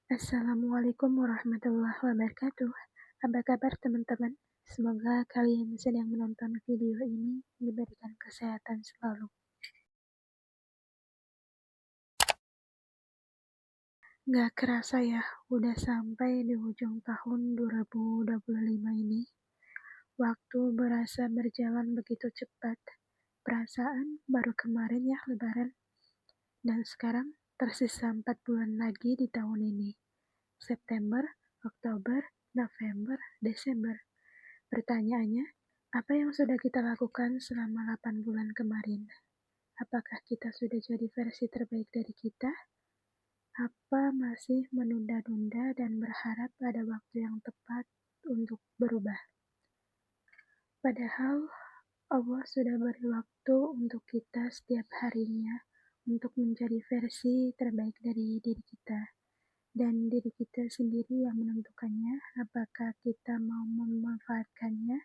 Assalamualaikum warahmatullahi wabarakatuh. Apa kabar teman-teman? Semoga kalian sedang menonton video ini diberikan kesehatan selalu. Gak kerasa ya, udah sampai di ujung tahun 2025 ini. Waktu berasa berjalan begitu cepat. Perasaan baru kemarin ya Lebaran. Dan sekarang tersisa 4 bulan lagi di tahun ini. September, Oktober, November, Desember. Pertanyaannya, apa yang sudah kita lakukan selama 8 bulan kemarin? Apakah kita sudah jadi versi terbaik dari kita? Apa masih menunda-nunda dan berharap ada waktu yang tepat untuk berubah? Padahal Allah sudah beri waktu untuk kita setiap harinya untuk menjadi versi terbaik dari diri kita. Dan diri kita sendiri yang menentukannya apakah kita mau memanfaatkannya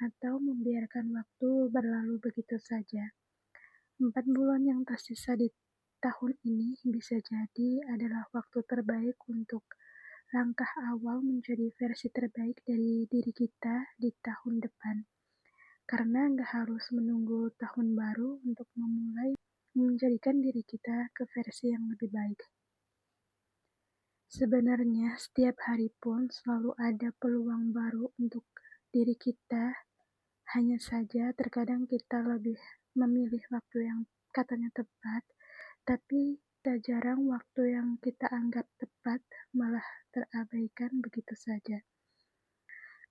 atau membiarkan waktu berlalu begitu saja. 4 bulan yang tersisa di tahun ini bisa jadi adalah waktu terbaik untuk langkah awal menjadi versi terbaik dari diri kita di tahun depan. Karena nggak harus menunggu tahun baru untuk memulai menjadikan diri kita ke versi yang lebih baik. Sebenarnya setiap hari pun selalu ada peluang baru untuk diri kita. Hanya saja terkadang kita lebih memilih waktu yang katanya tepat, tapi tak jarang waktu yang kita anggap tepat malah terabaikan begitu saja.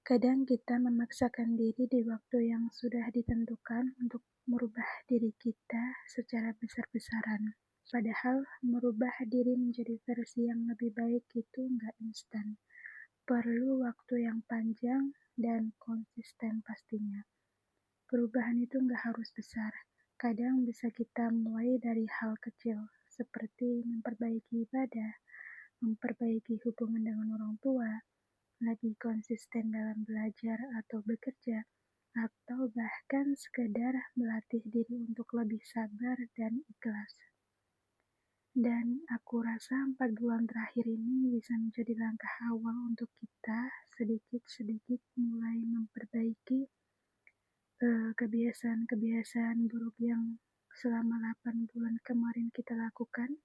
Kadang kita memaksakan diri di waktu yang sudah ditentukan untuk merubah diri kita secara besar-besaran. Padahal merubah diri menjadi versi yang lebih baik itu nggak instan. Perlu waktu yang panjang dan konsisten pastinya. Perubahan itu nggak harus besar. Kadang bisa kita mulai dari hal kecil, seperti memperbaiki ibadah, memperbaiki hubungan dengan orang tua, lebih konsisten dalam belajar atau bekerja, atau bahkan sekedar melatih diri untuk lebih sabar dan ikhlas. Dan aku rasa 4 bulan terakhir ini bisa menjadi langkah awal untuk kita sedikit-sedikit mulai memperbaiki kebiasaan-kebiasaan buruk yang selama 8 bulan kemarin kita lakukan,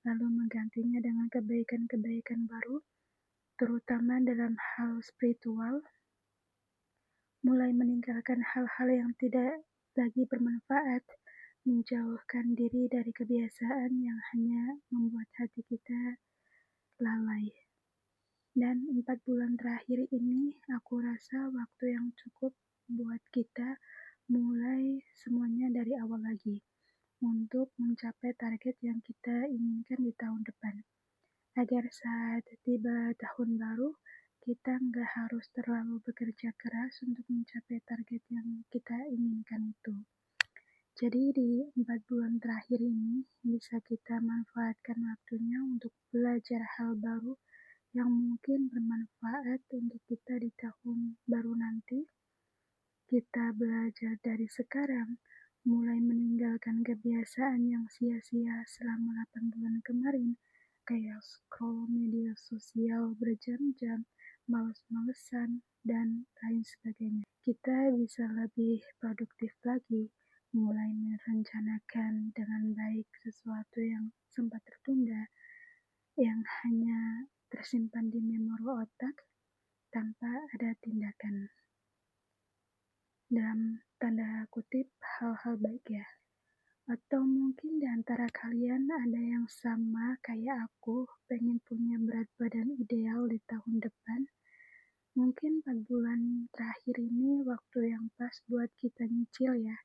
lalu menggantinya dengan kebaikan-kebaikan baru, terutama dalam hal spiritual, mulai meninggalkan hal-hal yang tidak lagi bermanfaat, menjauhkan diri dari kebiasaan yang hanya membuat hati kita lalai. Dan 4 bulan terakhir ini aku rasa waktu yang cukup buat kita mulai semuanya dari awal lagi untuk mencapai target yang kita inginkan di tahun depan. Agar saat tiba tahun baru, kita nggak harus terlalu bekerja keras untuk mencapai target yang kita inginkan itu. Jadi di 4 bulan terakhir ini bisa kita manfaatkan waktunya untuk belajar hal baru yang mungkin bermanfaat untuk kita di tahun baru nanti. Kita belajar dari sekarang, mulai meninggalkan kebiasaan yang sia-sia selama 8 bulan kemarin, kayak scroll media sosial berjam-jam, males-malesan, dan lain sebagainya. Kita bisa lebih produktif lagi, mulai merencanakan dengan baik sesuatu yang sempat tertunda, yang hanya tersimpan di memori otak tanpa ada tindakan. Dalam tanda kutip hal-hal baik ya. Atau mungkin di antara kalian ada yang sama kayak aku, pengen punya berat badan ideal di tahun depan. Mungkin 4 bulan terakhir ini waktu yang pas buat kita nyicil ya.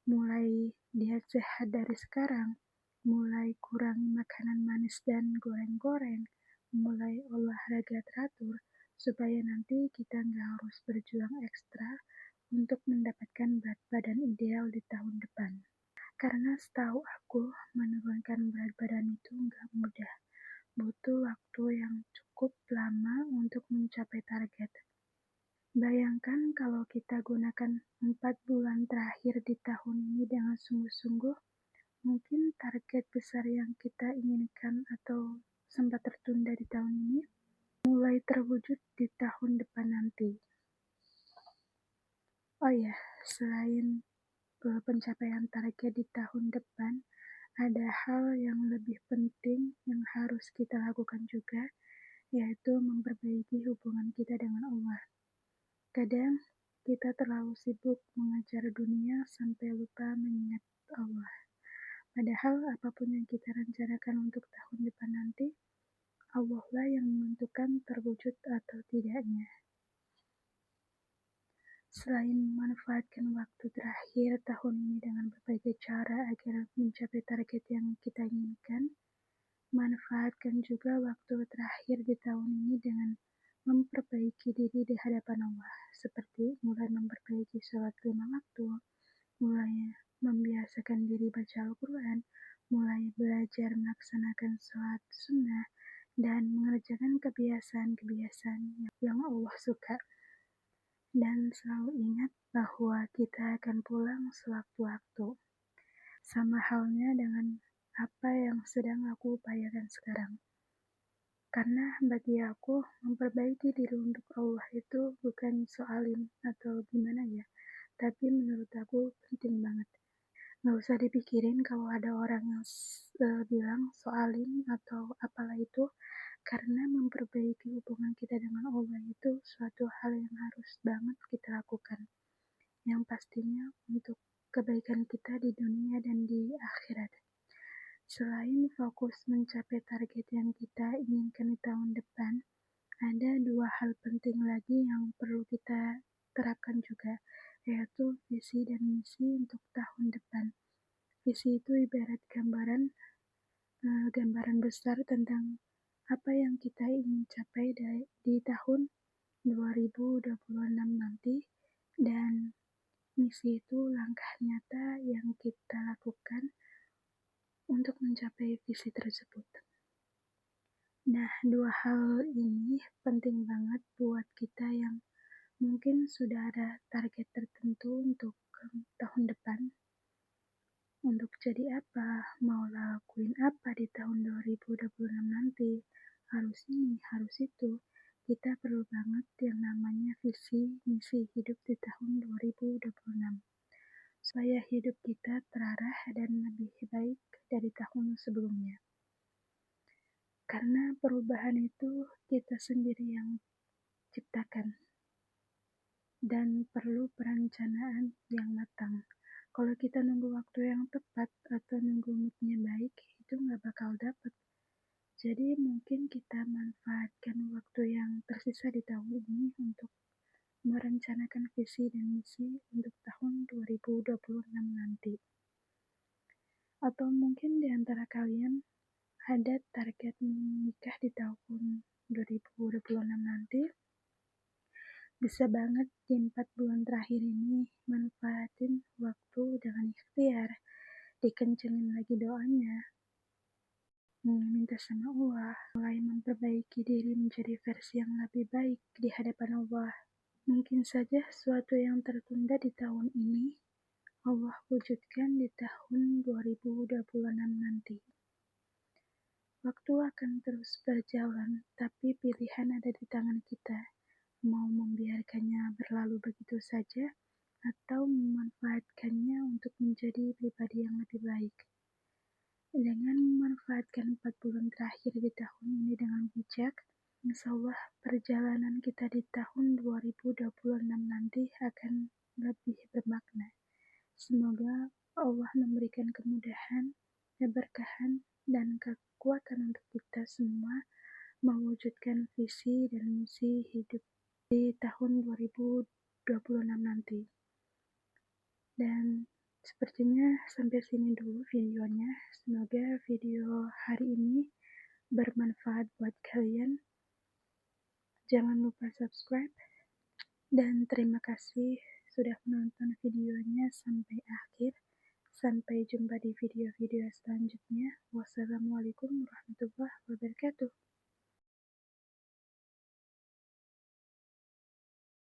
Mulai diet sehat dari sekarang, mulai kurangi makanan manis dan goreng-goreng, mulai olahraga teratur, supaya nanti kita nggak harus berjuang ekstra untuk mendapatkan berat badan ideal di tahun depan. Karena setahu aku, menurunkan berat badan itu nggak mudah. Butuh waktu yang cukup lama untuk mencapai target. Bayangkan kalau kita gunakan 4 bulan terakhir di tahun ini dengan sungguh-sungguh, mungkin target besar yang kita inginkan atau sempat tertunda di tahun ini mulai terwujud di tahun depan nanti. Oh ya, selain pencapaian target di tahun depan, ada hal yang lebih penting yang harus kita lakukan juga, yaitu memperbaiki hubungan kita dengan Allah. Kadang kita terlalu sibuk mengejar dunia sampai lupa mengingat Allah. Padahal apapun yang kita rencanakan untuk tahun depan nanti, Allah lah yang menentukan terwujud atau tidaknya. Selain memanfaatkan waktu terakhir tahun ini dengan berbagai cara agar mencapai target yang kita inginkan, manfaatkan juga waktu terakhir di tahun ini dengan memperbaiki diri di hadapan Allah, seperti mulai memperbaiki sholat 5 waktu, mulai membiasakan diri baca Al-Quran, mulai belajar melaksanakan sholat sunnah, dan mengerjakan kebiasaan-kebiasaan yang Allah suka. Dan selalu ingat bahwa kita akan pulang sewaktu-waktu. Sama halnya dengan apa yang sedang aku upayakan sekarang. Karena bagi aku, memperbaiki diri untuk Allah itu bukan soalin atau gimana ya, tapi menurut aku penting banget. Nggak usah dipikirin kalau ada orang yang bilang soalin atau apalah itu, karena memperbaiki hubungan kita dengan Allah itu suatu hal yang harus banget kita lakukan. Yang pastinya untuk kebaikan kita di dunia dan di akhirat. Selain fokus mencapai target yang kita inginkan di tahun depan, ada 2 hal penting lagi yang perlu kita terapkan juga, yaitu visi dan misi untuk tahun depan. Visi itu ibarat gambaran besar tentang apa yang kita ingin capai di tahun 2026 nanti, dan misi itu langkah nyata yang kita lakukan untuk mencapai visi tersebut. Nah, 2 hal ini penting banget buat kita yang mungkin sudah ada target tertentu untuk tahun depan. Untuk jadi apa, mau lakuin apa di tahun 2026 nanti, harus ini, harus itu. Kita perlu banget yang namanya visi misi hidup di tahun 2026. Supaya hidup kita terarah dan lebih baik dari tahun sebelumnya. Karena perubahan itu kita sendiri yang ciptakan dan perlu perencanaan yang matang. Kalau kita nunggu waktu yang tepat atau nunggu moodnya baik, itu nggak bakal dapet. Jadi mungkin kita manfaatkan waktu yang tersisa di tahun ini untuk merencanakan visi dan misi untuk tahun 2026 nanti. Atau mungkin di antara kalian ada target menikah di tahun 2026 nanti, bisa banget di 4 bulan terakhir ini manfaatin waktu dengan ikhtiar, dikencengin lagi doanya, minta sama Allah, mulai memperbaiki diri menjadi versi yang lebih baik di hadapan Allah. Mungkin saja sesuatu yang tertunda di tahun ini Allah wujudkan di tahun 2026 nanti. Waktu akan terus berjalan, tapi pilihan ada di tangan kita. Mau membiarkannya berlalu begitu saja, atau memanfaatkannya untuk menjadi pribadi yang lebih baik. Dengan memanfaatkan 4 bulan terakhir di tahun ini dengan bijak, insya Allah perjalanan kita di tahun 2026 nanti akan lebih bermakna. Semoga Allah memberikan kemudahan, keberkahan, dan kekuatan untuk kita semua mewujudkan visi dan misi hidup di tahun 2026 nanti. Dan sepertinya sampai sini dulu videonya. Semoga video hari ini bermanfaat buat kalian. Jangan lupa subscribe. Dan terima kasih sudah menonton videonya sampai akhir. Sampai jumpa di video-video selanjutnya. Wassalamualaikum warahmatullahi wabarakatuh.